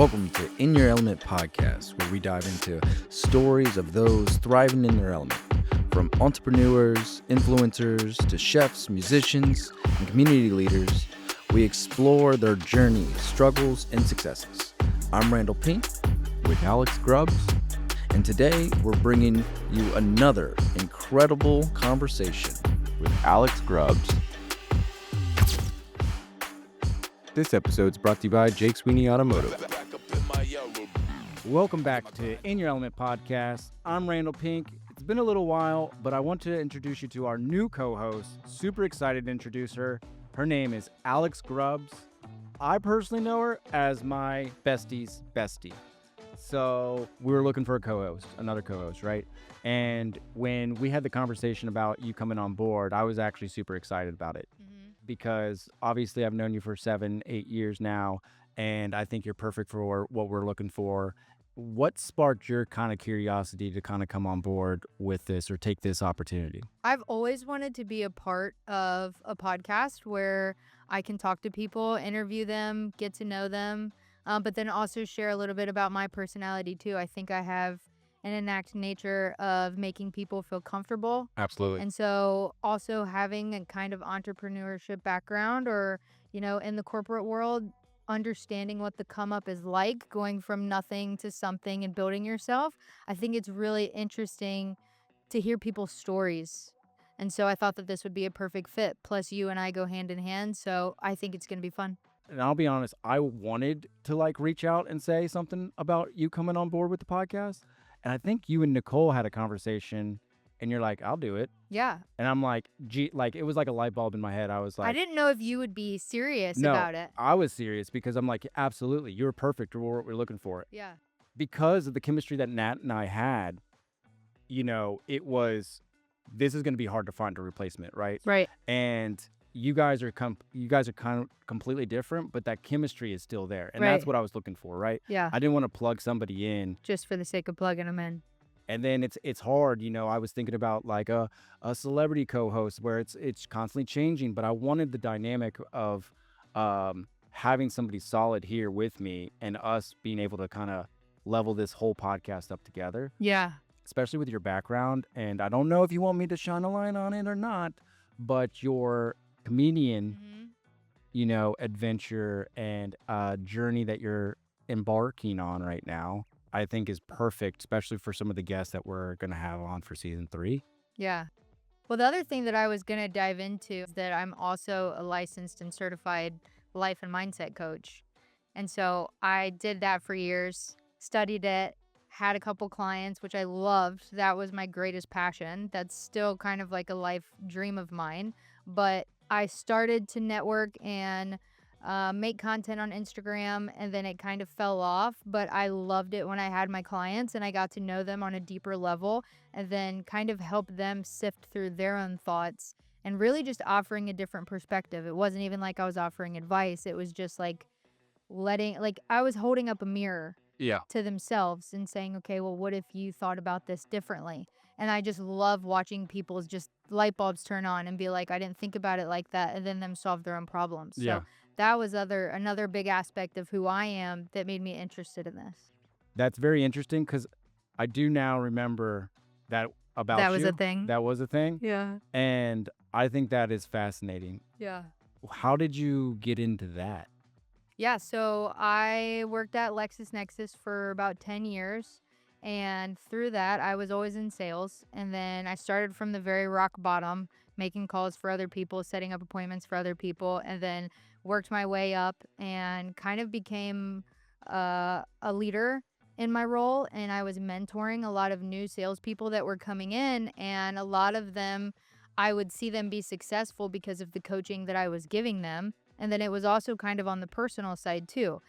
Welcome to In Your Element podcast, where we dive into stories of those thriving in their element. From entrepreneurs, influencers, to chefs, musicians, and community leaders, we explore their journeys, struggles, and successes. I'm Randall Pink with Alex Grubbs, and today we're bringing you another incredible conversation with Alex Grubbs. This episode's brought to you by Jake Sweeney Automotive. Welcome back to In Your Element podcast. I'm Randall Pink. It's been a little while, but I want to introduce you to our new co-host. Super excited to introduce her. Her name is Alex Grubbs. I personally know her as my bestie's bestie. So we were looking for another co-host, right? And when we had the conversation about you coming on board, I was actually super excited about it. Because obviously I've known you for 7-8 years now, and I think you're perfect for what we're looking for. What sparked your kind of curiosity to kind of come on board with this or take this opportunity? I've always wanted to be a part of a podcast where I can talk to people, interview them, get to know them, but then also share a little bit about my personality too. I think I have an innate nature of making people feel comfortable. Absolutely. And so also having a kind of entrepreneurship background or, in the corporate world, understanding what the come up is like, going from nothing to something and building yourself. I think it's really interesting to hear people's stories. And so I thought that this would be a perfect fit. Plus you and I go hand in hand. So I think it's going to be fun. And I'll be honest, I wanted to reach out and say something about you coming on board with the podcast. And I think you and Nicole had a conversation and you're like, I'll do it. Yeah. And I'm like, it was like a light bulb in my head. I was like, I didn't know if you would be serious about it. I was serious because I'm like, absolutely. You're perfect for what we're looking for. Yeah. Because of the chemistry that Nat and I had, this is going to be hard to find a replacement, right? Right. And you guys are kind of completely different, but that chemistry is still there. And Right. That's what I was looking for, right? Yeah. I didn't want to plug somebody in. Just for the sake of plugging them in. And then it's hard, I was thinking about like a celebrity co-host where it's constantly changing, but I wanted the dynamic of having somebody solid here with me and us being able to kind of level this whole podcast up together. Yeah. Especially with your background. And I don't know if you want me to shine a light on it or not, but your comedian, adventure and journey that you're embarking on right now, I think is perfect, especially for some of the guests that we're going to have on for season 3. Yeah. Well, the other thing that I was going to dive into is that I'm also a licensed and certified life and mindset coach. And so I did that for years, studied it, had a couple clients, which I loved. That was my greatest passion. That's still kind of like a life dream of mine. But I started to network and make content on Instagram, and then it kind of fell off. But I loved it when I had my clients and I got to know them on a deeper level and then kind of help them sift through their own thoughts and really just offering a different perspective. It wasn't even like I was offering advice. It was just like I was holding up a mirror to themselves and saying, okay, well, what if you thought about this differently? And I just love watching people's just light bulbs turn on and be like, I didn't think about it like that, and then them solve their own problems. Yeah. So that was another big aspect of who I am that made me interested in this. That's very interesting because I do now remember that about you. That was a thing. That was a thing. Yeah. And I think that is fascinating. Yeah. How did you get into that? Yeah, so I worked at LexisNexis for about 10 years, and through that, I was always in sales, and then I started from the very rock bottom, making calls for other people, setting up appointments for other people, and then worked my way up and kind of became a leader in my role, and I was mentoring a lot of new salespeople that were coming in, and a lot of them, I would see them be successful because of the coaching that I was giving them. And then it was also kind of on the personal side too,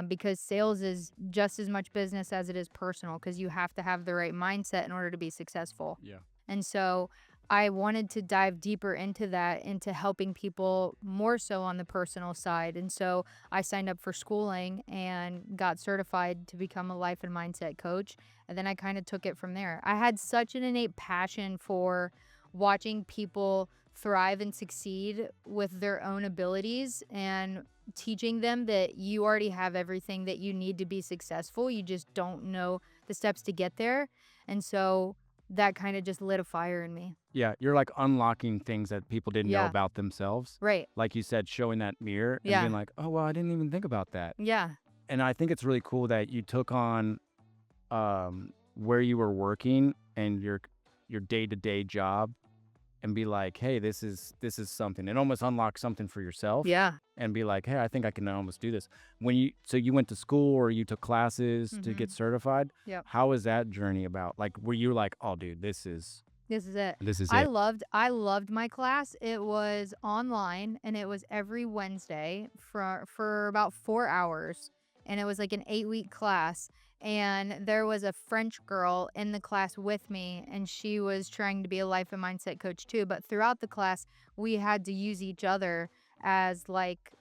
because sales is just as much business as it is personal, because you have to have the right mindset in order to be successful. Yeah. And so I wanted to dive deeper into that, into helping people more so on the personal side. And so I signed up for schooling and got certified to become a life and mindset coach. And then I kind of took it from there. I had such an innate passion for watching people thrive and succeed with their own abilities and teaching them that you already have everything that you need to be successful. You just don't know the steps to get there. And so that kind of just lit a fire in me. Yeah, you're like unlocking things that people didn't know Yeah. about themselves. Right. Like you said, showing that mirror and Yeah. being like, oh, well, I didn't even think about that. Yeah. And I think it's really cool that you took on where you were working and your day-to-day job and be like, hey, this is something. It almost unlocks something for yourself. Yeah. And be like, hey, I think I can almost do this. So you went to school or you took classes to get certified. Yep. How was that journey about? Like, were you like, oh, dude, this is it. I I loved my class. It was online and it was every Wednesday for about 4 hours. And it was like an 8-week class. And there was a French girl in the class with me, and she was trying to be a life and mindset coach too. But throughout the class, we had to use each other as like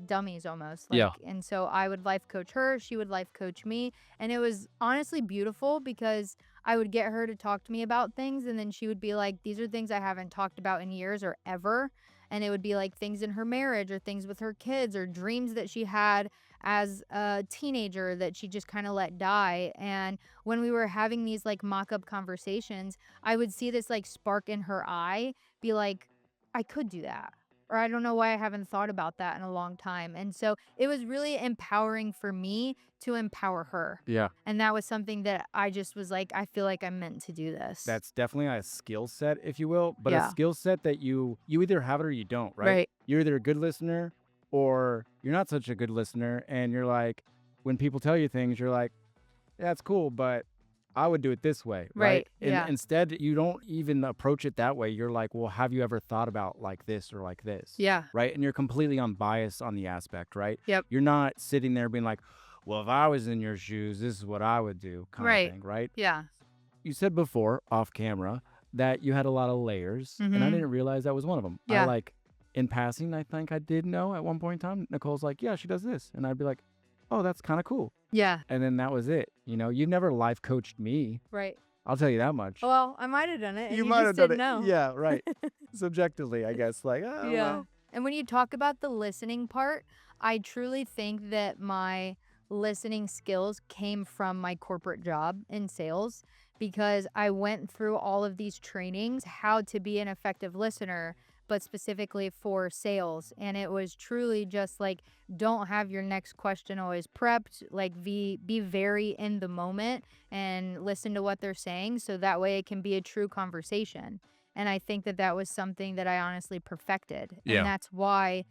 dummies almost. Like, Yeah. And so I would life coach her, she would life coach me. And it was honestly beautiful because I would get her to talk to me about things, and then she would be like, these are things I haven't talked about in years or ever. And it would be like things in her marriage or things with her kids or dreams that she had as a teenager that she just kind of let die. And when we were having these like mock-up conversations, I would see this like spark in her eye be like, I could do that. Or I don't know why I haven't thought about that in a long time. And so it was really empowering for me to empower her. Yeah. And that was something that I just was like, I feel like I'm meant to do this. That's definitely a skill set, if you will, but Yeah. a skill set that you either have it or you don't, right? Right. You're either a good listener or you're not such a good listener. And you're like, when people tell you things, you're like, yeah, that's cool, but I would do it this way, right? Right, And yeah. instead, you don't even approach it that way. You're like, well, have you ever thought about like this or like this? Yeah. Right? And you're completely unbiased on the aspect, right? Yep. You're not sitting there being like, well, if I was in your shoes, this is what I would do kind Right. of thing, right? Yeah. You said before, off camera, that you had a lot of layers, and I Mhm. didn't realize that was one of them. Yeah. I like, in passing, I think I did know at one point in time, Nicole's like, yeah, she does this. And I'd be like, oh, that's kind of cool. Yeah. And then that was it. You know, you've never life coached me. Right. I'll tell you that much. Well, I might have done it. And you might just have done didn't it. know. Yeah, right. Subjectively, I guess. Like, oh, Yeah. well. And when you talk about the listening part, I truly think that my listening skills came from my corporate job in sales because I went through all of these trainings, how to be an effective listener, but specifically for sales. And it was truly just like, don't have your next question always prepped, like be very in the moment and listen to what they're saying. So that way it can be a true conversation. And I think that that was something that I honestly perfected. Yeah. And that's why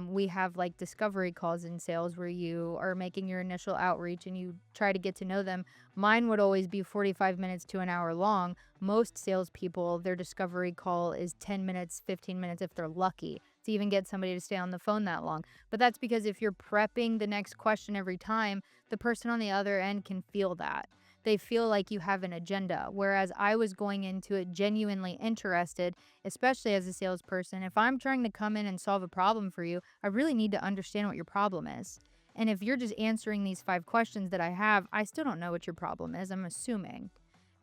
we have like discovery calls in sales where you are making your initial outreach and you try to get to know them. Mine would always be 45 minutes to an hour long. Most salespeople, their discovery call is 10 minutes, 15 minutes if they're lucky to even get somebody to stay on the phone that long. But that's because if you're prepping the next question every time, the person on the other end can feel that. They feel like you have an agenda. Whereas I was going into it genuinely interested, especially as a salesperson. If I'm trying to come in and solve a problem for you, I really need to understand what your problem is. And if you're just answering these 5 questions that I have, I still don't know what your problem is. I'm assuming.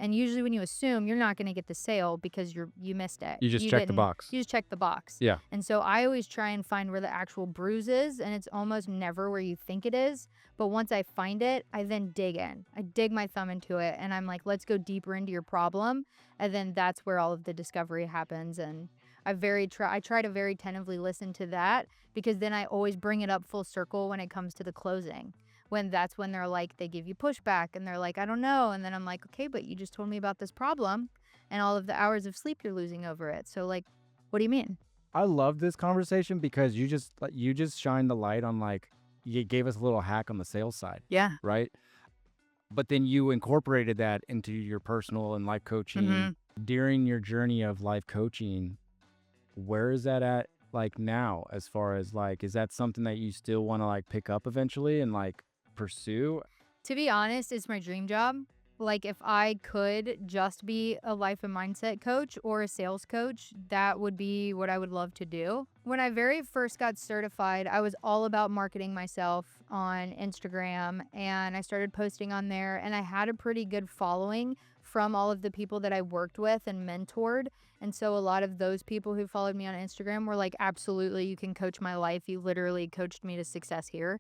And usually when you assume, you're not going to get the sale because you missed it. You just check the didn't- box. You just check the box. Yeah. And so I always try and find where the actual bruise is, and it's almost never where you think it is. But once I find it, I then dig in. I dig my thumb into it, and I'm like, let's go deeper into your problem. And then that's where all of the discovery happens. And I try to very attentively listen to that because then I always bring it up full circle when it comes to the closing. When they're like, they give you pushback and they're like, I don't know. And then I'm like, okay, but you just told me about this problem and all of the hours of sleep you're losing over it. So like, what do you mean? I love this conversation because you just shined the light on, like, you gave us a little hack on the sales side, Yeah. right? But then you incorporated that into your personal and life coaching. Mhm. During your journey of life coaching, where is that at, like, now, as far as, like, is that something that you still want to, like, pick up eventually and, like, pursue? To be honest, it's my dream job. Like if I could just be a life and mindset coach or a sales coach, that would be what I would love to do. When I very first got certified, I was all about marketing myself on Instagram and I started posting on there and I had a pretty good following from all of the people that I worked with and mentored. And so a lot of those people who followed me on Instagram were like, absolutely, you can coach my life. You literally coached me to success here.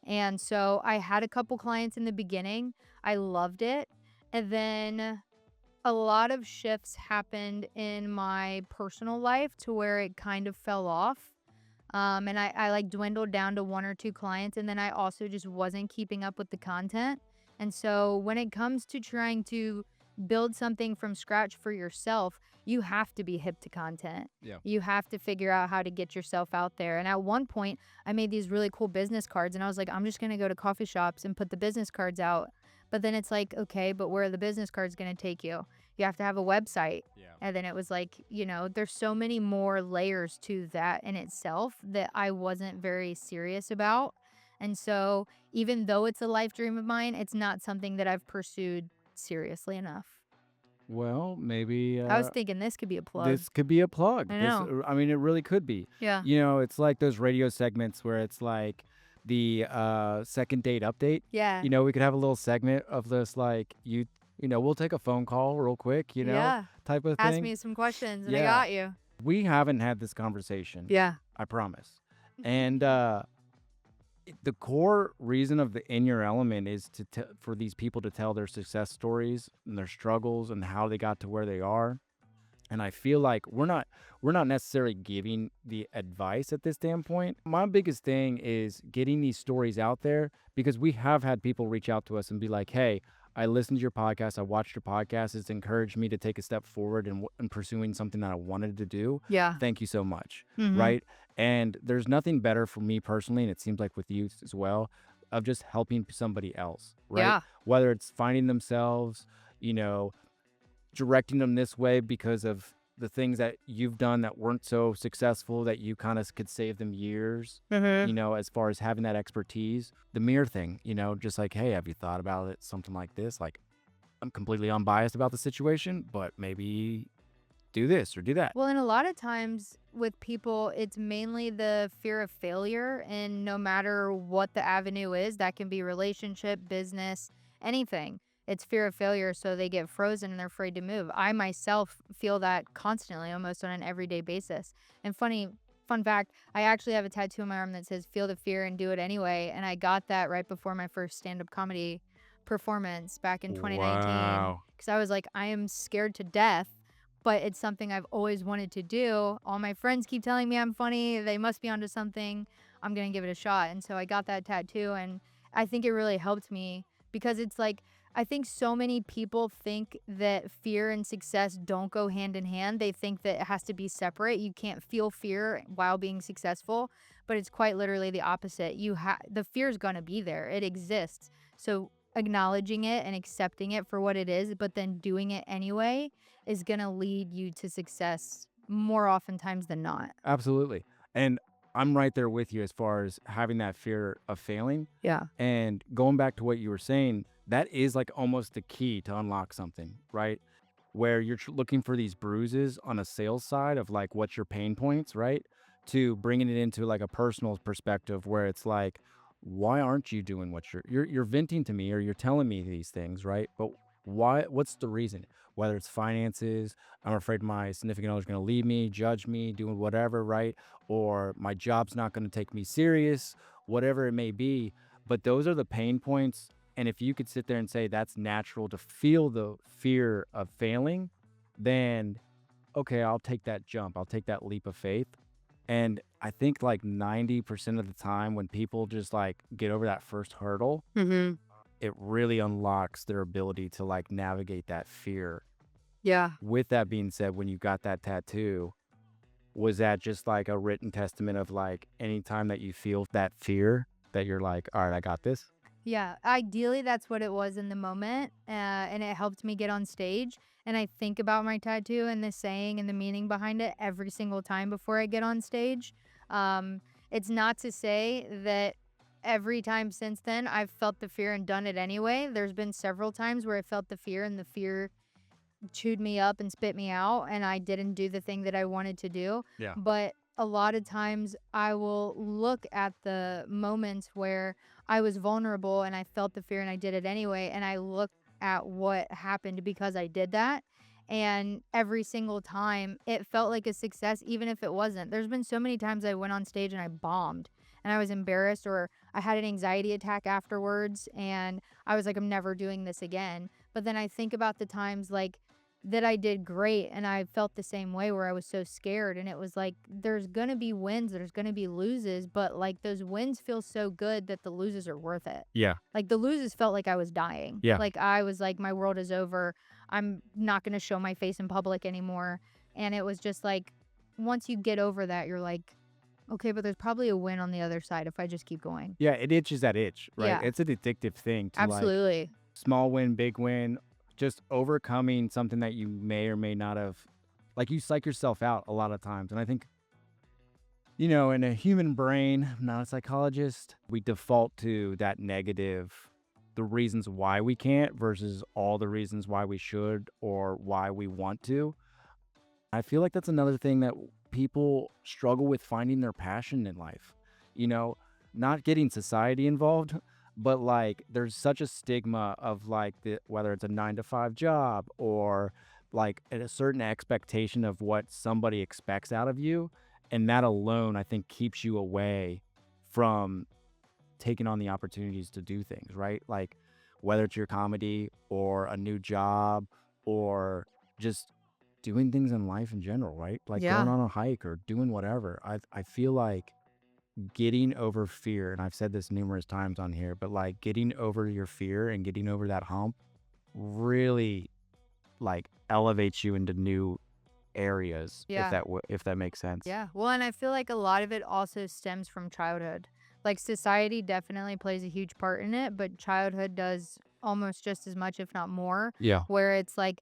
And so I had a couple clients in the beginning. I loved it. And then a lot of shifts happened in my personal life to where it kind of fell off. And I like dwindled down to 1 or 2 clients. And then I also just wasn't keeping up with the content. And so when it comes to trying to build something from scratch for yourself, you have to be hip to content. Yeah. You have to figure out how to get yourself out there. And at one point, I made these really cool business cards and I was like, I'm just going to go to coffee shops and put the business cards out. But then it's like, okay, but where are the business cards going to take you? You have to have a website. Yeah. And then it was like, you know, there's so many more layers to that in itself that I wasn't very serious about. And so even though it's a life dream of mine, it's not something that I've pursued seriously enough. Well, maybe I was thinking this could be a plug. this could be a plug. I know. I mean, it really could be. Yeah. You know, it's like those radio segments where it's like the second date update. Yeah. You know, we could have a little segment of this, like, you know, we'll take a phone call real quick, you know, Yeah. type of thing. Ask me some questions and Yeah. I got you. We haven't had this conversation. Yeah. I promise. And the core reason of the In Your Element is for these people to tell their success stories and their struggles and how they got to where they are. And I feel like we're not necessarily giving the advice at this standpoint. My biggest thing is getting these stories out there, because we have had people reach out to us and be like, hey, I listened to your podcast. I watched your podcast. It's encouraged me to take a step forward in pursuing something that I wanted to do. Yeah. Thank you so much. Mhm. Right. And there's nothing better for me personally, and it seems like with you as well, of just helping somebody else. Right. Yeah. Whether it's finding themselves, you know, directing them this way because of the things that you've done that weren't so successful that you kind of could save them years, Mhm. you know, as far as having that expertise. The mirror thing, you know, just like, hey, have you thought about it? Something like this. Like, I'm completely unbiased about the situation, but maybe do this or do that. Well, and a lot of times with people, it's mainly the fear of failure. And no matter what the avenue is, that can be relationship, business, anything. It's fear of failure. So they get frozen and they're afraid to move. I myself feel that constantly, almost on an everyday basis. And fun fact, I actually have a tattoo on my arm that says feel the fear and do it anyway. And I got that right before my first stand-up comedy performance back in 2019. Wow. Because I was like, I am scared to death, but it's something I've always wanted to do. All my friends keep telling me I'm funny. They must be onto something. I'm going to give it a shot. And so I got that tattoo, and I think it really helped me, because it's like, I think so many people think that fear and success don't go hand in hand. They think that it has to be separate. You can't feel fear while being successful, but it's quite literally the opposite. The fear is going to be there. It exists. So acknowledging it and accepting it for what it is, but then doing it anyway, is going to lead you to success more oftentimes than not. Absolutely. And I'm right there with you as far as having that fear of failing. Yeah. And going back to what you were saying, that is like almost the key to unlock something, right? Where you're looking for these bruises on a sales side of like what's your pain points, right? To bringing it into like a personal perspective where it's like, why aren't you doing what you're venting to me, or you're telling me these things, right? But what's the reason? Whether it's finances, I'm afraid my significant other is going to leave me, judge me, doing whatever, right? Or my job's not going to take me serious, whatever it may be. But those are the pain points. And if you could sit there and say that's natural to feel the fear of failing, then okay, I'll take that jump. I'll take that leap of faith. And I think like 90% of the time when people just like get over that first hurdle, Mm-hmm. it really unlocks their ability to like navigate that fear. Yeah. With that being said, when you got that tattoo, was that just like a written testament of like anytime that you feel that fear that you're like, all right, I got this? Yeah, ideally that's what it was in the moment, and it helped me get on stage. And I think about my tattoo and the saying and the meaning behind it every single time before I get on stage. It's not to say that every time since then I've felt the fear and done it anyway. There's been several times where I felt the fear and the fear chewed me up and spit me out, and I didn't do the thing that I wanted to do. Yeah. But a lot of times I will look at the moments where I was vulnerable and I felt the fear and I did it anyway, and I look at what happened because I did that. And every single time it felt like a success, even if it wasn't. There's been so many times I went on stage and I bombed and I was embarrassed, or I had an anxiety attack afterwards and I was like, I'm never doing this again. But then I think about the times like that I did great and I felt the same way where I was so scared. And it was like, there's going to be wins, there's going to be loses, but like those wins feel so good that the loses are worth it. Yeah. Like the loses felt like I was dying. Yeah. Like I was like, my world is over. I'm not going to show my face in public anymore. And it was just like, once you get over that, you're like, okay, but there's probably a win on the other side if I just keep going. Yeah, it itches that itch, right? Yeah. It's an addictive thing to like Absolutely. small win, big win, just overcoming something that you may or may not have, like you psych yourself out a lot of times. And I think, you know, in a human brain, I'm not a psychologist, we default to that negative, the reasons why we can't versus all the reasons why we should or why we want to. I feel like that's another thing that people struggle with, finding their passion in life. You know, not getting society involved, but like there's such a stigma of like whether it's a 9 to 5 job or like a certain expectation of what somebody expects out of you. And that alone, I think, keeps you away from taking on the opportunities to do things, right? Like whether it's your comedy or a new job or just doing things in life in general, right? Like going on a hike or doing whatever. I feel like getting over fear, and I've said this numerous times on here, but like getting over your fear and getting over that hump really like elevates you into new areas, Yeah. if that makes sense. Yeah. Well, and I feel like a lot of it also stems from childhood. Like society definitely plays a huge part in it, but childhood does almost just as much, if not more, Yeah. where it's like,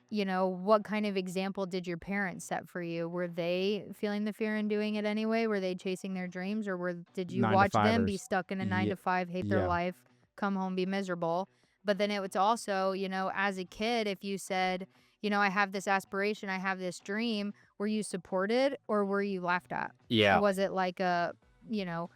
you know, what kind of example did your parents set for you? Were they feeling the fear and doing it anyway? Were they chasing their dreams, or did you 9 to watch them be 5ers. stuck in a 9 Yeah. to 5, hate their Yeah. life, come home, be miserable? But then it was also, you know, as a kid, if you said, you know, I have this aspiration, I have this dream, were you supported or were you laughed at? Yeah. Or was it like a, you know,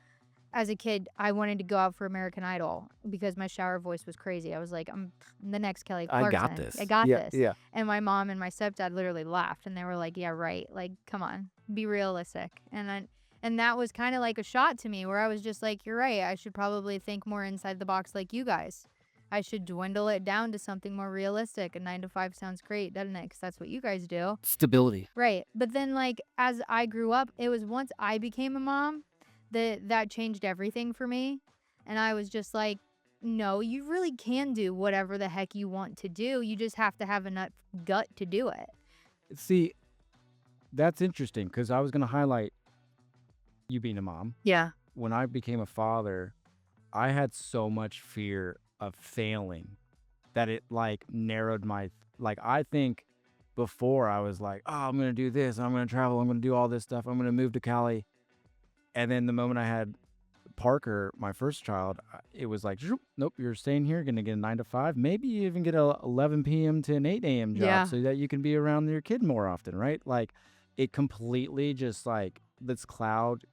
as a kid, I wanted to go out for American Idol because my shower voice was crazy. I was like, I'm the next Kelly I Clarkson. got this. I got Yeah. this. Yeah. And my mom and my stepdad literally laughed and they were like, yeah, right. Like, come on, be realistic. And that was kind of like a shot to me where I was just like, you're right. I should probably think more inside the box like you guys. I should dwindle it down to something more realistic. And 9 to 5 sounds great, doesn't it? Because that's what you guys do. Stability. Right. But then, like, as I grew up, it was once I became a mom that changed everything for me. And I was just like, no, you really can do whatever the heck you want to do. You just have to have enough gut to do it. See, that's interesting because I was going to highlight you being a mom. Yeah. When I became a father, I had so much fear of failing that it like narrowed my, like, I think before I was like, oh, I'm going to do this. I'm going to travel. I'm going to do all this stuff. I'm going to move to Cali. And then the moment I had Parker, my first child, it was like, nope, you're staying here, going to get a 9 to 5. Maybe you even get a 11 p.m. to an 8 a.m. job Yeah. so that you can be around your kid more often, right? Like it completely just like this cloud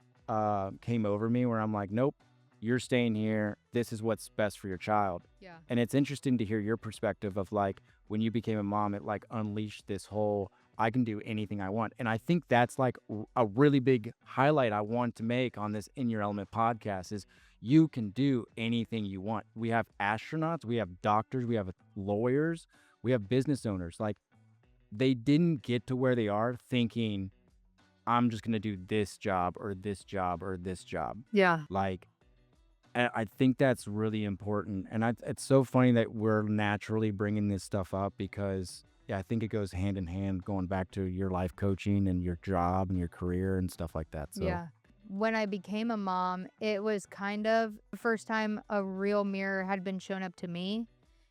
came over me where I'm like, nope, you're staying here. This is what's best for your child. Yeah. And it's interesting to hear your perspective of like when you became a mom, it like unleashed this whole, I can do anything I want. And I think that's like a really big highlight I want to make on this In Your Element podcast is you can do anything you want. We have astronauts, we have doctors, we have lawyers, we have business owners. Like they didn't get to where they are thinking, I'm just going to do this job or this job or this job. Yeah. Like, I think that's really important. And it's so funny that we're naturally bringing this stuff up because yeah, I think it goes hand in hand going back to your life coaching and your job and your career and stuff like that. So Yeah. When I became a mom, it was kind of the first time a real mirror had been shown up to me.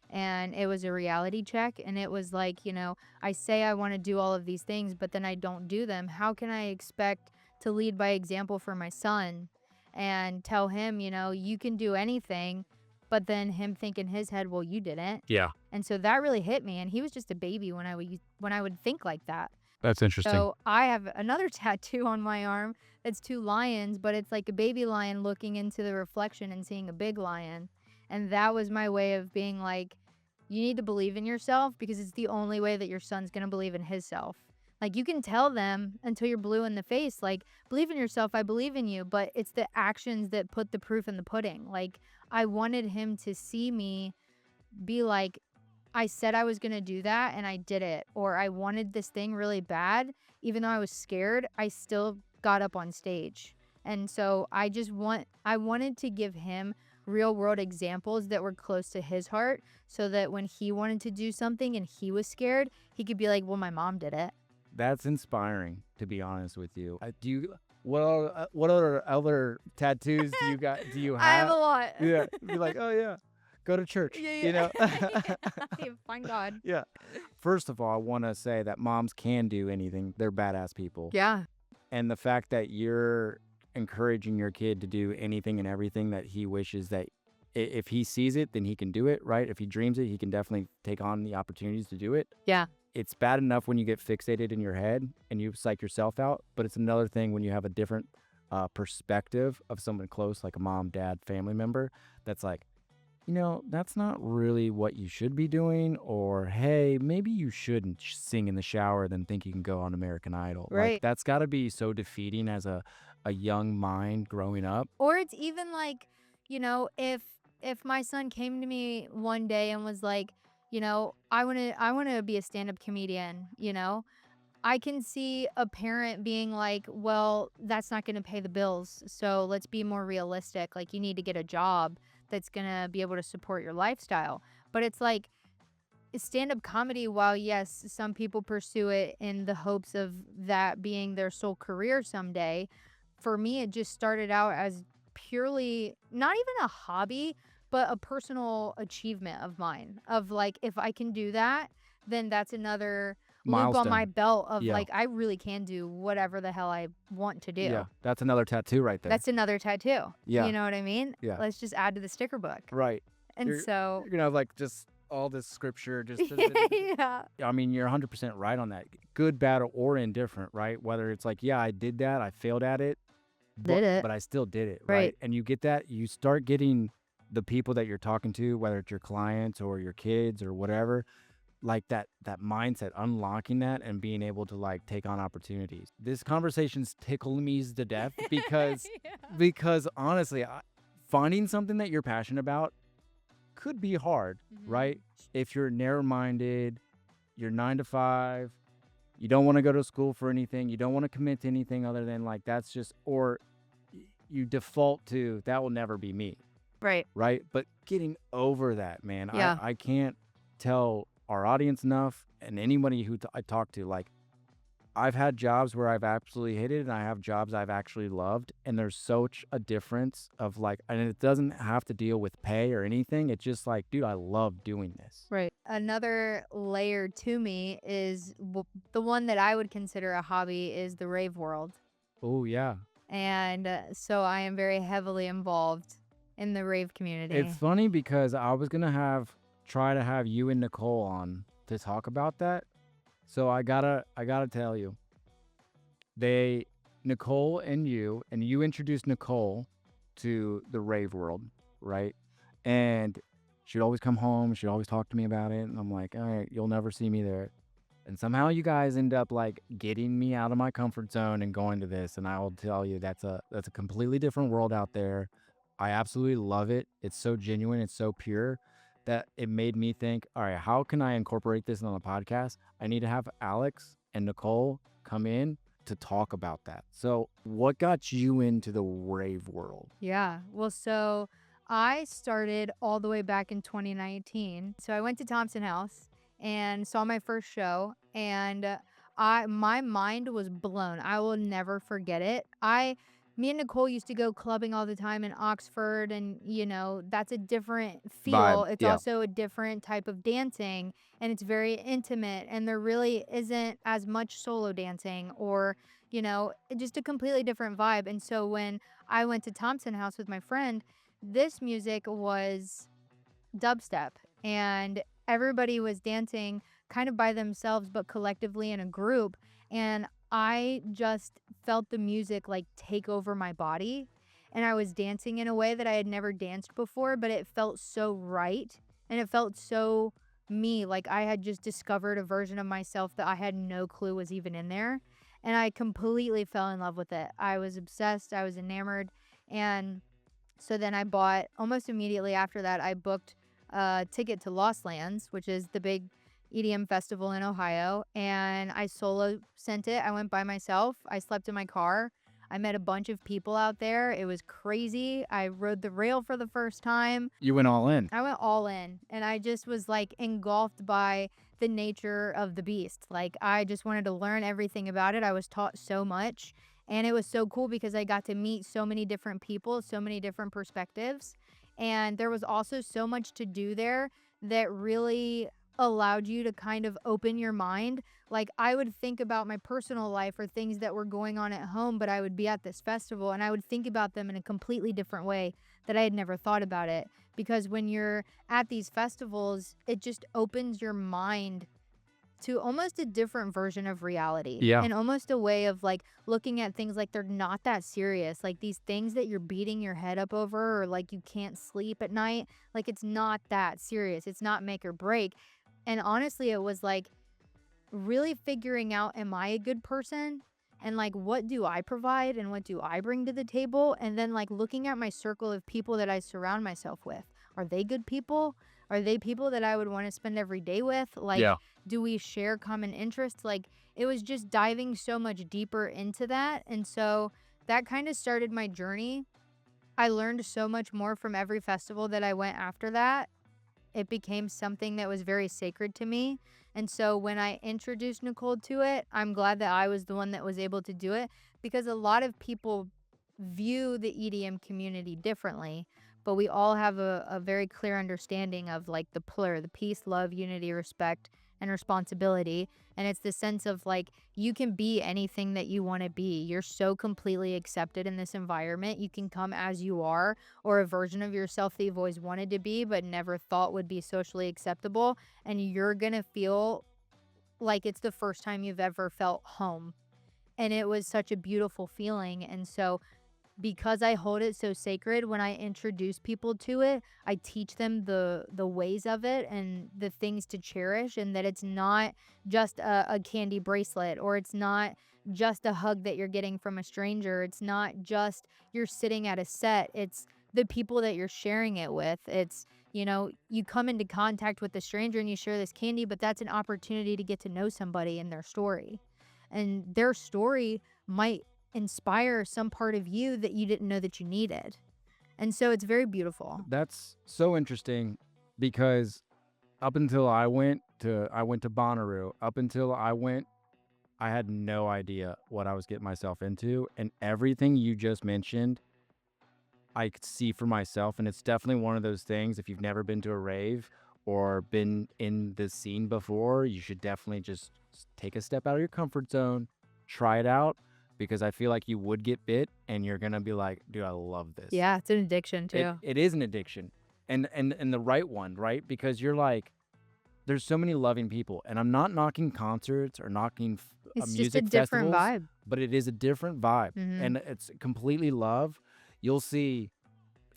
And it was a reality check. And it was like, you know, I say I want to do all of these things, but then I don't do them. How can I expect to lead by example for my son and tell him, you know, you can do anything, but then him think in his head, well, you didn't. yeah, And so that really hit me. And he was just a baby when I would think like that. That's interesting. So I have another tattoo on my arm that's 2 lions, but it's like a baby lion looking into the reflection and seeing a big lion. And that was my way of being like, you need to believe in yourself because it's the only way that your son's going to believe in his self. Like, you can tell them until you're blue in the face, like, believe in yourself, I believe in you, but it's the actions that put the proof in the pudding. Like, I wanted him to see me be like, I said I was going to do that and I did it. Or I wanted this thing really bad. Even though I was scared, I still got up on stage. And so I wanted to give him real world examples that were close to his heart so that when he wanted to do something and he was scared, he could be like, well, my mom did it. That's inspiring, to be honest with you. What other tattoos do you have? I have a lot. Yeah, be like, oh yeah, go to church. Yeah. You know. Yeah, find God. Yeah. First of all, I want to say that moms can do anything. They're badass people. Yeah. And the fact that you're encouraging your kid to do anything and everything that he wishes, that if he sees it, then he can do it, right? If he dreams it, he can definitely take on the opportunities to do it. Yeah. It's bad enough when you get fixated in your head and you psych yourself out, but it's another thing when you have a different perspective of someone close, like a mom, dad, family member, that's like, that's not really what you should be doing, or hey, maybe you shouldn't sing in the shower then think you can go on American Idol. Right. Like, that's got to be so defeating as a young mind growing up. Or it's even like, if my son came to me one day and was like, I want to be a stand-up comedian, I can see a parent being like, well, that's not going to pay the bills. So let's be more realistic. Like, you need to get a job that's going to be able to support your lifestyle. But it's like, stand-up comedy, while yes, some people pursue it in the hopes of that being their sole career someday, for me, it just started out as purely not even a hobby, but a personal achievement of mine, of like, if I can do that, then that's another loop on Milestone. my belt of Yeah. like, I really can do whatever the hell I want to do. Yeah, that's another tattoo right there. That's another tattoo. Yeah. You know what I mean? Yeah. Let's just add to the sticker book. Right. And You're so, gonna have like just all this scripture, just yeah. I mean, you're 100% right on that. Good, bad, or indifferent, right? Whether it's like, yeah, I did that, I failed at it, Did it. but I still did it, right? Right. And you get that, you start getting the people that you're talking to, whether it's your clients or your kids or whatever, like that mindset, unlocking that and being able to like take on opportunities. This conversation's tickling me to death because Yeah. because honestly, finding something that you're passionate about could be hard, right? If you're narrow-minded, you're 9 to 5, you don't want to go to school for anything, you don't want to commit to anything other than like, that's just, or you default to, that will never be me, Right. right? But getting over that, man, Yeah. I can't tell our audience enough, and anybody who I talk to, like, I've had jobs where I've absolutely hated, and I have jobs I've actually loved, and there's such a difference of like, and it doesn't have to deal with pay or anything. It's just like, dude, I love doing this. Right. Another layer to me is the one that I would consider a hobby is the rave world. Oh yeah. And so I am very heavily involved in the rave community. It's funny because I was gonna try to have you and Nicole on to talk about that. So I gotta tell you, Nicole and you introduced Nicole to the rave world, right? And she'd always come home, she'd always talk to me about it, and I'm like, all right, you'll never see me there. And somehow you guys end up like getting me out of my comfort zone and going to this, and I will tell you that's a completely different world out there. I absolutely love it. It's so genuine, it's so pure, that it made me think, all right, how can I incorporate this on the podcast? I need to have Alex and Nicole come in to talk about that. So what got you into the rave world? Yeah. Well, so I started all the way back in 2019. So I went to Thompson House and saw my first show, and my mind was blown. I will never forget it. Me and Nicole used to go clubbing all the time in Oxford, and that's a different feel. Vibe, It's yeah. also a different type of dancing, and it's very intimate, and there really isn't as much solo dancing or just a completely different vibe. And so when I went to Thompson House with my friend, this music was dubstep, and everybody was dancing kind of by themselves but collectively in a group, and I just felt the music like take over my body, and I was dancing in a way that I had never danced before, but it felt so right and it felt so me. Like I had just discovered a version of myself that I had no clue was even in there. And I completely fell in love with it. I was obsessed. I was enamored. And so then I bought, almost immediately after that, I booked a ticket to Lost Lands, which is the big EDM festival in Ohio. And I solo sent it. I went by myself. I slept in my car. I met a bunch of people out there. It was crazy. I rode the rail for the first time. You went all in. I went all in, and I just was like engulfed by the nature of the beast. Like I just wanted to learn everything about it. I was taught so much, and it was so cool because I got to meet so many different people, so many different perspectives. And there was also so much to do there that really allowed you to kind of open your mind. Like I would think about my personal life or things that were going on at home, but I would be at this festival and I would think about them in a completely different way that I had never thought about it. Because when you're at these festivals, it just opens your mind to almost a different version of reality. Yeah. And almost a way of like looking at things like they're not that serious. Like these things that you're beating your head up over, or like you can't sleep at night, like it's not that serious. It's not make or break. And honestly, it was like really figuring out, am I a good person? And like, what do I provide and what do I bring to the table? And then like looking at my circle of people that I surround myself with. Are they good people? Are they people that I would want to spend every day with? Like, do we share common interests? Like, it was just diving so much deeper into that. And so that kind of started my journey. I learned so much more from every festival that I went after that. It became something that was very sacred to me. And so when I introduced Nicole to it, I'm glad that I was the one that was able to do it, because a lot of people view the EDM community differently, but we all have a very clear understanding of like the PLUR, the peace, love, unity, respect, and responsibility. And it's the sense of like, you can be anything that you want to be. You're so completely accepted in this environment. You can come as you are, or a version of yourself that you've always wanted to be, but never thought would be socially acceptable. And you're going to feel like it's the first time you've ever felt home. And it was such a beautiful feeling. And so because I hold it so sacred, when I introduce people to it, I teach them the ways of it and the things to cherish, and that it's not just a candy bracelet, or it's not just a hug that you're getting from a stranger. It's not just you're sitting at a set. It's the people that you're sharing it with. It's, you know, you come into contact with a stranger and you share this candy, but that's an opportunity to get to know somebody and their story. And their story might inspire some part of you that you didn't know that you needed. And so it's very beautiful. That's so interesting, because up until I went to Bonnaroo, up until I had no idea what I was getting myself into, and everything you just mentioned I could see for myself. And it's definitely one of those things, if you've never been to a rave or been in the scene before, you should definitely just take a step out of your comfort zone, try it out, because I feel like you would get bit and you're going to be like, dude, I love this. Yeah, it's an addiction too. It is an addiction, and the right one, right? Because you're like, there's so many loving people, and I'm not knocking concerts or knocking It's music just a different festivals, vibe. but it is a different vibe, and it's completely love. You'll see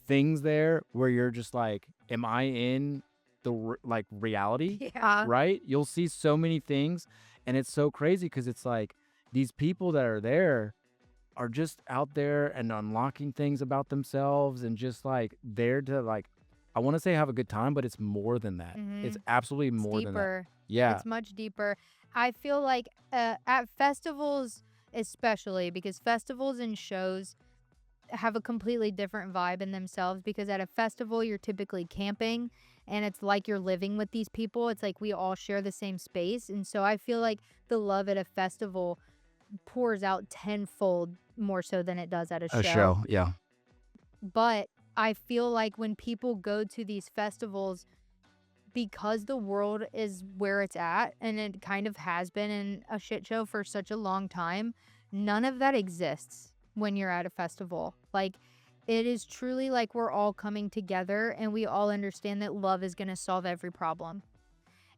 things there where you're just like, am I in the like reality? Yeah. Right? You'll see so many things, and it's so crazy because it's like these people that are there are just out there and unlocking things about themselves, and just like there to like, I want to say have a good time, but it's more than that. It's absolutely more than that. Deeper. Yeah. It's much deeper. I feel like at festivals, especially, because festivals and shows have a completely different vibe in themselves, because at a festival you're typically camping and it's like you're living with these people. It's like we all share the same space. And so I feel like the love at a festival pours out tenfold more so than it does at a show. Yeah. But I feel like when people go to these festivals, because the world is where it's at, and it kind of has been in a shit show for such a long time, none of that exists when you're at a festival. Like, it is truly like we're all coming together and we all understand that love is going to solve every problem.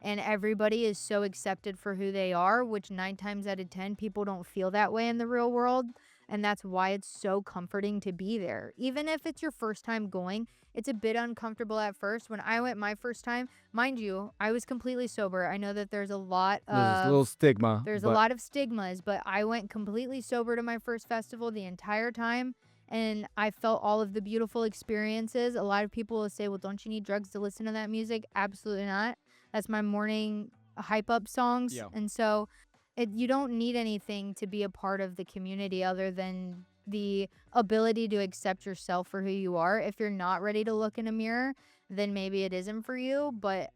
And everybody is so accepted for who they are, which 9 times out of 10, people don't feel that way in the real world. And that's why it's so comforting to be there. Even if it's your first time going, it's a bit uncomfortable at first. When I went my first time, mind you, I was completely sober. I know that there's a lot There's a little of stigma, there's a but lot of stigmas, but I went completely sober to my first festival the entire time. And I felt all of the beautiful experiences. A lot of people will say, well, don't you need drugs to listen to that music? Absolutely not. That's my morning hype up songs. Yeah. And so you don't need anything to be a part of the community other than the ability to accept yourself for who you are. If you're not ready to look in a mirror, then maybe it isn't for you. But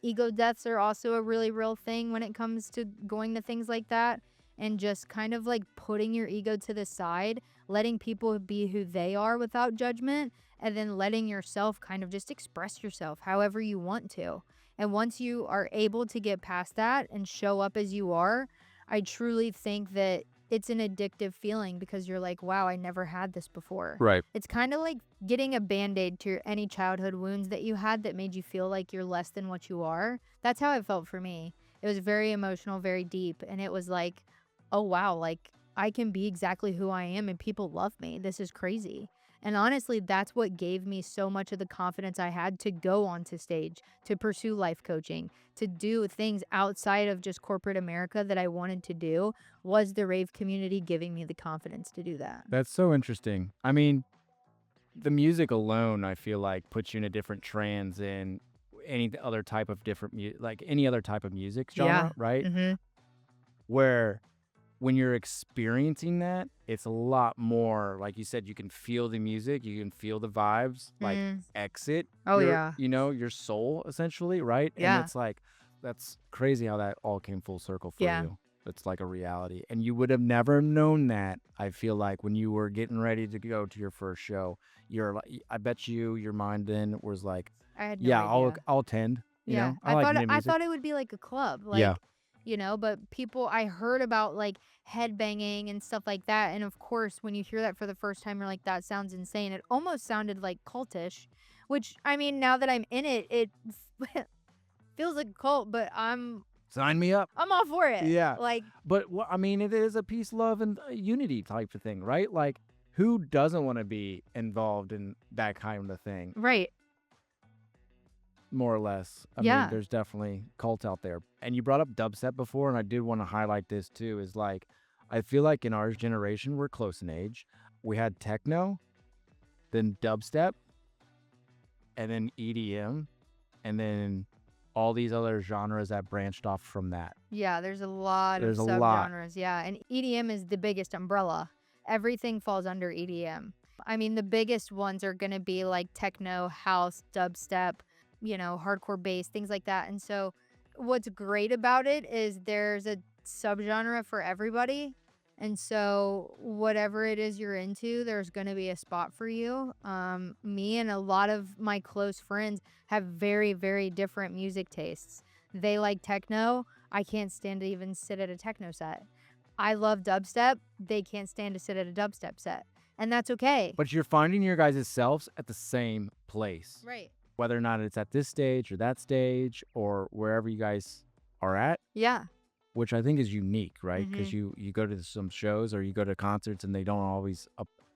ego deaths are also a really real thing when it comes to going to things like that. And just kind of like putting your ego to the side, letting people be who they are without judgment, and then letting yourself kind of just express yourself however you want to. And once you are able to get past that and show up as you are, I truly think that it's an addictive feeling because you're like, wow, I never had this before. Right. It's kind of like getting a Band-Aid to any childhood wounds that you had that made you feel like you're less than what you are. That's how it felt for me. It was very emotional, very deep. And it was like, oh, wow, like I can be exactly who I am and people love me. This is crazy. And honestly, that's what gave me so much of the confidence I had to go onto stage, to pursue life coaching, to do things outside of just corporate America that I wanted to do, was the rave community giving me the confidence to do that. that's so interesting. I mean, the music alone, I feel like, puts you in a different trance in any other type of like any other type of music genre, right? Mm-hmm. Where when you're experiencing that, it's a lot more, like you said, you can feel the music, you can feel the vibes, like exit Oh, your, yeah. your soul essentially, right? Yeah. And it's like, that's crazy how that all came full circle for Yeah. you. It's like a reality. And you would have never known that, I feel like, when you were getting ready to go to your first show. You're like, I bet your mind then was like, I had no yeah, idea. I'll attend, Yeah. I like new I music. thought it would be like a club. Like, Yeah. but I heard about like headbanging and stuff like that. And of course, when you hear that for the first time, you're like, that sounds insane. It almost sounded like cultish, which, I mean, now that I'm in it, it feels like a cult, but I'm Sign me up. all for it. Yeah. Like, But I mean, it is a peace, love, and unity type of thing, right? Like, who doesn't want to be involved in that kind of thing, right. more or less? I mean, Yeah. there's definitely cults out there. And you brought up dubstep before, and I did want to highlight this too, is like, I feel like in our generation, we're close in age. We had techno, then dubstep, and then EDM, and then all these other genres that branched off from that. Yeah, there's a lot There's of a lot. subgenres. Yeah, and EDM is the biggest umbrella. Everything falls under EDM. I mean, the biggest ones are going to be like techno, house, dubstep, hardcore bass, things like that. And so what's great about it is there's a subgenre for everybody. And so whatever it is you're into, there's going to be a spot for you. Me and a lot of my close friends have very, very different music tastes. They like techno. I can't stand to even sit at a techno set. I love dubstep. They can't stand to sit at a dubstep set. And that's okay. But you're finding your guys' selves at the same place. Right. Whether or not it's at this stage or that stage or wherever you guys are at, Yeah. which I think is unique, right? Because you go to some shows or you go to concerts and they don't always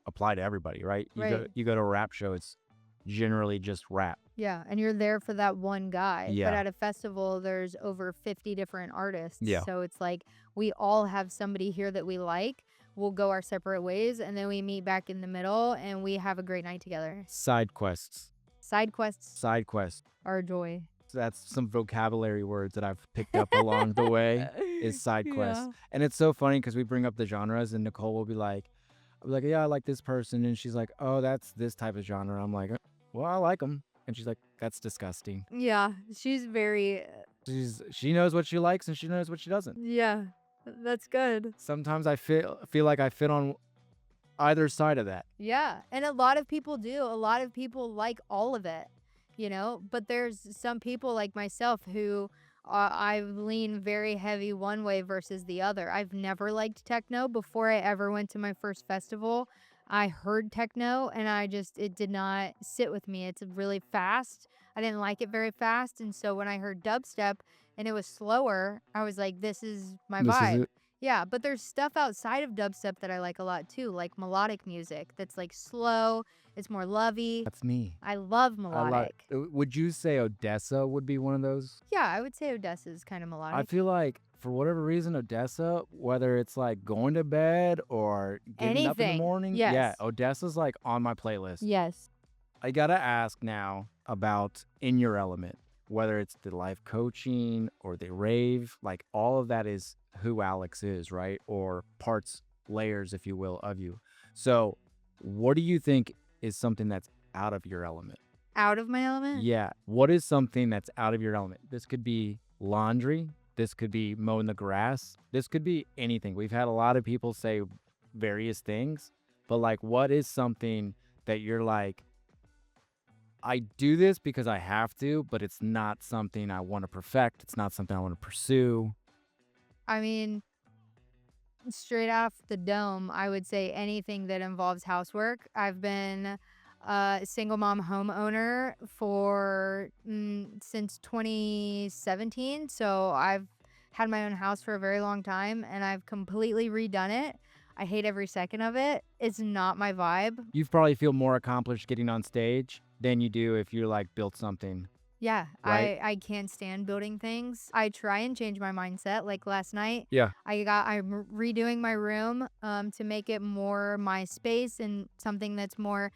apply to everybody, right? Right. You go to a rap show, it's generally just rap. Yeah, and you're there for that one guy. Yeah. But at a festival, there's over 50 different artists. Yeah. So it's like we all have somebody here that we like. We'll go our separate ways, and then we meet back in the middle, and we have a great night together. Side quests. Side quests Side quests. are a joy. So that's some vocabulary words that I've picked up along the way is side quests. Yeah. And it's so funny because we bring up the genres and Nicole will be like, yeah, I like this person. And she's like, oh, that's this type of genre. I'm like, well, I like them. And she's like, that's disgusting. Yeah, she's very, She knows what she likes and she knows what she doesn't. yeah, that's good. Sometimes I feel like I fit on either side of that. Yeah, and a lot of people do. A lot of people like all of it, but there's some people like myself who I lean very heavy one way versus the other. I've never liked techno. Before I ever went to my first festival, I heard techno and it did not sit with me. It's really fast. I didn't like it very fast. And so when I heard dubstep and it was slower, I was like, this is my This is vibe. it. Yeah, but there's stuff outside of dubstep that I like a lot too, like melodic music that's like slow, it's more lovey. That's me. I love I love melodic. it. Would you say Odessa would be one of those? Yeah, I would say Odessa is kind of I melodic. feel like for whatever reason, Odessa, whether it's like going to bed or getting up in the Anything. morning, yeah, Yes. Odessa's like on my playlist. Yes. I gotta ask now about In Your Element, whether it's the life coaching or the rave, like all of that is who Alex is, right? Or parts, layers, if you will, of you. So, what do you think is something that's out of your element? Out of my element? Yeah. What is something that's out of your element? This could be laundry. This could be mowing the grass. This could be anything. We've had a lot of people say various things, but like, what is something that you're like, I do this because I have to, but it's not something I want to perfect. It's not something I want to pursue. I mean, straight off the dome, I would say anything that involves housework. I've been a single mom homeowner for since 2017. So I've had my own house for a very long time and I've completely redone it. I hate every second of it. It's not my vibe. You probably feel more accomplished getting on stage than you do if you like built something. Yeah, Right. I can't stand building things. I try and change my mindset. Like last night, Yeah. I'm redoing my room to make it more my space and something that's more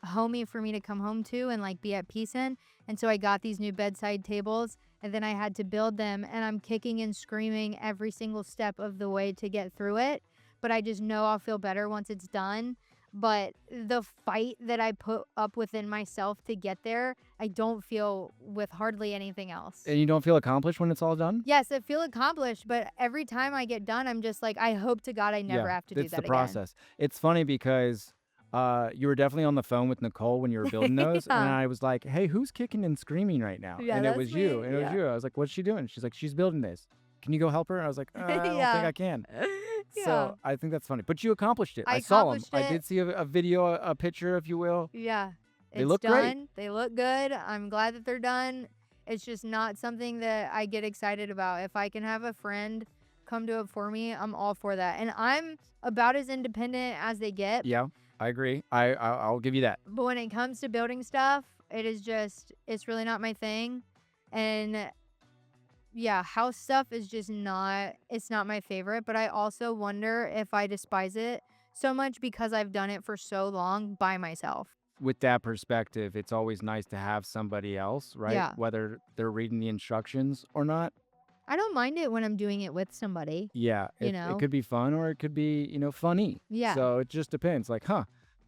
homey for me to come home to and like be at peace in. And so I got these new bedside tables and then I had to build them and I'm kicking and screaming every single step of the way to get through it. But I just know I'll feel better once it's done. But the fight that I put up within myself to get there, I don't feel with hardly anything else. And you don't feel accomplished when it's all done? Yes, I feel accomplished, but every time I get done, I'm just like, I hope to God I never have to do it's that the again. process. It's funny because you were definitely on the phone with Nicole when you were building those, and Yeah. I was like, "Hey, who's kicking and screaming right now?" Yeah, and it that's was you. me, And it was yeah. you. I was like, "What's she doing?" She's like, "She's building this. Can you go help her?" And I was like, "I don't think Yeah. I can." Yeah. So I think that's funny. But you accomplished it. I I saw them. accomplished I it. did see a video, a picture, if you will. Yeah. They It's look great. done. They look good. I'm glad that they're done. It's just not something that I get excited about. If I can have a friend come do it for me, I'm all for that. And I'm about as independent as they get. Yeah, I agree. I'll give you that. But when it comes to building stuff, it's really not my thing. And yeah, house stuff is just it's not my favorite. But I also wonder if I despise it so much because I've done it for so long by myself. With that perspective, it's always nice to have somebody else, right? Yeah. Whether they're reading the instructions or not. I don't mind it when I'm doing it with somebody. Yeah, You it know? could be fun or it could be, funny. Yeah. So it just depends. Like,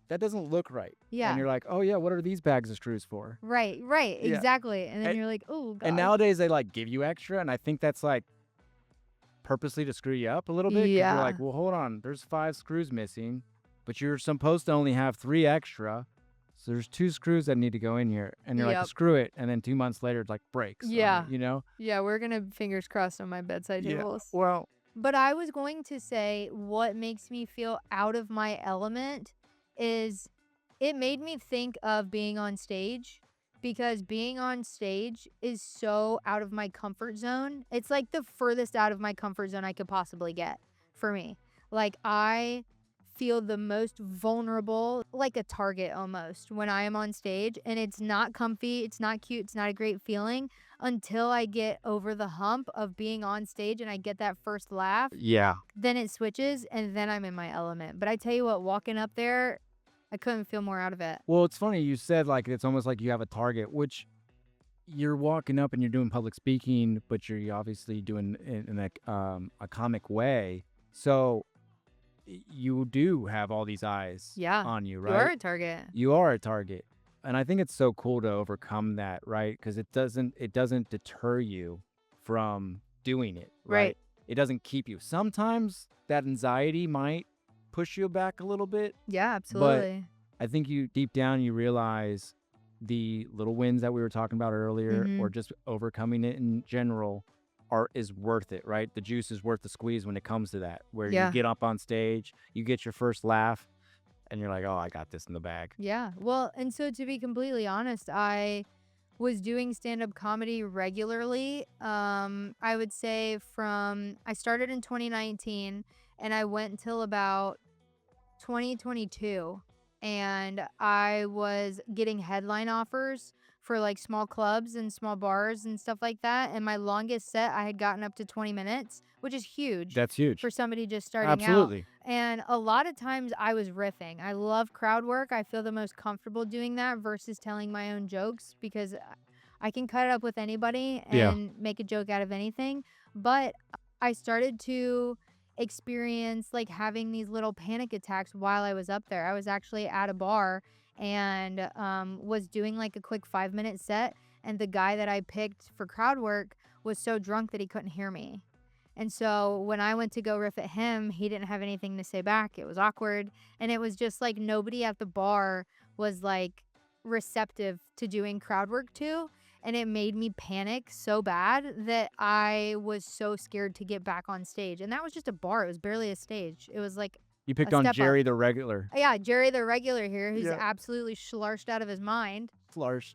that doesn't look right. Yeah. And you're like, oh yeah, what are these bags of screws for? Right, Yeah. exactly. And then And- you're like, oh, God. And nowadays they like give you extra, and I think that's like purposely to screw you up a little bit. 'Cause Yeah. You're like, well, hold on, there's 5 screws missing, but you're supposed to only have 3 extra. So there's 2 screws that need to go in here, and you're like, Yep. screw it, and then 2 months later, it like breaks. on Yeah. it. Yeah, we're going to fingers crossed on my bedside Yeah. tables. Well, But I was going to say what makes me feel out of my element is it made me think of being on stage because being on stage is so out of my comfort zone. It's like the furthest out of my comfort zone I could possibly get for me. Like I feel the most vulnerable, like a target almost when I am on stage, and it's not comfy, it's not cute, it's not a great feeling until I get over the hump of being on stage and I get that first laugh. yeah. Then it switches and then I'm in my element. But I tell you what, walking up there, I couldn't feel more out of it. Well, it's funny you said like it's almost like you have a target, which you're walking up and you're doing public speaking, but you're obviously doing it in a comic way. So you do have all these eyes Yeah, on you, You right? are a target. You are a target. And I think it's so cool to overcome that, right? Because it doesn't deter you from doing it, right? Right. It doesn't keep you. Sometimes that anxiety might push you back a little bit. Yeah, absolutely. I think you deep down you realize the little wins that we were talking about earlier, Mhm. or just overcoming it in general, is worth it, right? The juice is worth the squeeze when it comes to that. Where Yeah. you get up on stage, you get your first laugh, and you're like, "Oh, I got this in the bag." Yeah. Well, and so to be completely honest, I was doing stand-up comedy regularly. I would say I started in 2019 and I went until about 2022, and I was getting headline offers for like small clubs and small bars and stuff like that. And my longest set, I had gotten up to 20 minutes, which is huge. That's huge for somebody just starting Absolutely. out. And a lot of times I was riffing. I love crowd work. I feel the most comfortable doing that versus telling my own jokes, because I can cut it up with anybody and make a joke out of anything. But I started to experience like having these little panic attacks while I was up there. I was actually at a bar and was doing like a quick 5-minute set, and the guy that I picked for crowd work was so drunk that he couldn't hear me. And so when I went to go riff at him, he didn't have anything to say back. It was awkward, and it was just like nobody at the bar was like receptive to doing crowd work too. And it made me panic so bad that I was so scared to get back on stage. And that was just a bar. It was barely a stage. It was like You picked a on step Jerry up. the regular. Yeah, Jerry the regular here, who's Yeah. absolutely schlarched out of his mind. Flarshed.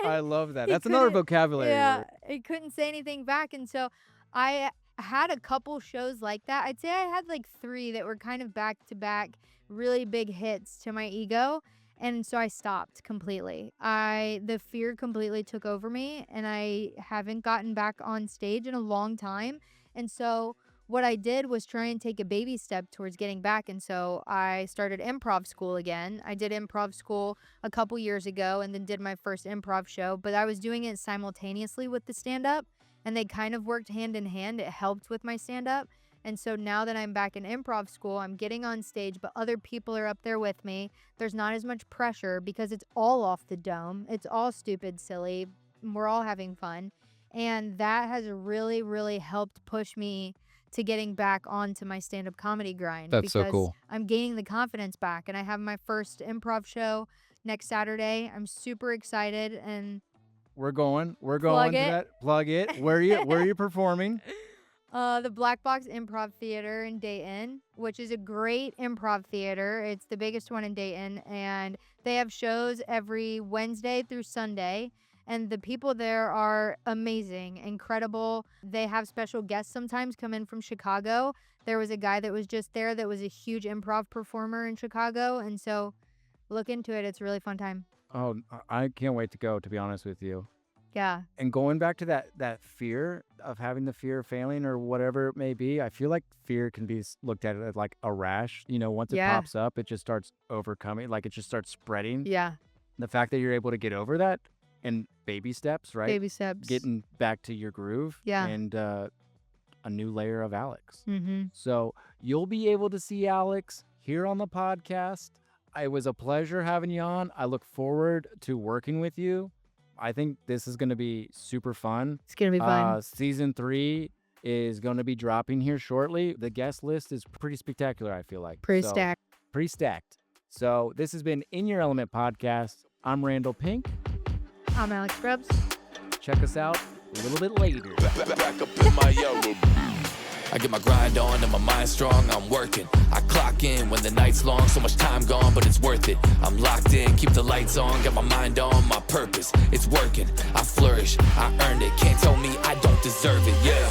I love that. That's another vocabulary Yeah, word. he couldn't say anything back. And so I had a couple shows like that. I'd say I had like 3 that were kind of back to back, really big hits to my ego. And so I stopped completely. The fear completely took over me, and I haven't gotten back on stage in a long time. And so what I did was try and take a baby step towards getting back. And so I started improv school again. I did improv school a couple years ago and then did my first improv show, but I was doing it simultaneously with the stand-up, and they kind of worked hand in hand. It helped with my stand-up. And so now that I'm back in improv school, I'm getting on stage, but other people are up there with me. There's not as much pressure because it's all off the dome. It's all stupid, silly. We're all having fun. And that has really, really helped push me to getting back onto my stand-up comedy grind. That's so because cool. I'm gaining the confidence back, and I have my first improv show next Saturday. I'm super excited, and We're going Plug to it. that. Plug it. Where are you performing? the Black Box Improv Theater in Dayton, which is a great improv theater. It's the biggest one in Dayton, and they have shows every Wednesday through Sunday. And the people there are amazing, incredible. They have special guests sometimes come in from Chicago. There was a guy that was just there that was a huge improv performer in Chicago. And so look into it. It's a really fun time. Oh, I can't wait to go, to be honest with you. Yeah. And going back to that fear of having the fear of failing or whatever it may be, I feel like fear can be looked at as like a rash. You know, once it Yeah. pops up, it just starts overcoming, like it just starts spreading. Yeah. The fact that you're able to get over that in baby steps, right? Baby steps. Getting back to your groove. Yeah. And a new layer of Alex. Mm-hmm. So you'll be able to see Alex here on the podcast. It was a pleasure having you on. I look forward to working with you. I think this is going to be super fun. It's going to be fun. Season 3 is going to be dropping here shortly. The guest list is pretty spectacular, I feel like. Pretty So, stacked. Pretty stacked. So this has been In Your Element Podcast. I'm Randall Pink. I'm Alex Grubbs. Check us out a little bit later. Back up in my element. I get my grind on and my mind strong, I'm working. I clock in when the night's long, so much time gone, but it's worth it. I'm locked in, keep the lights on, got my mind on my purpose. It's working, I flourish, I earned it. Can't tell me I don't deserve it, yeah.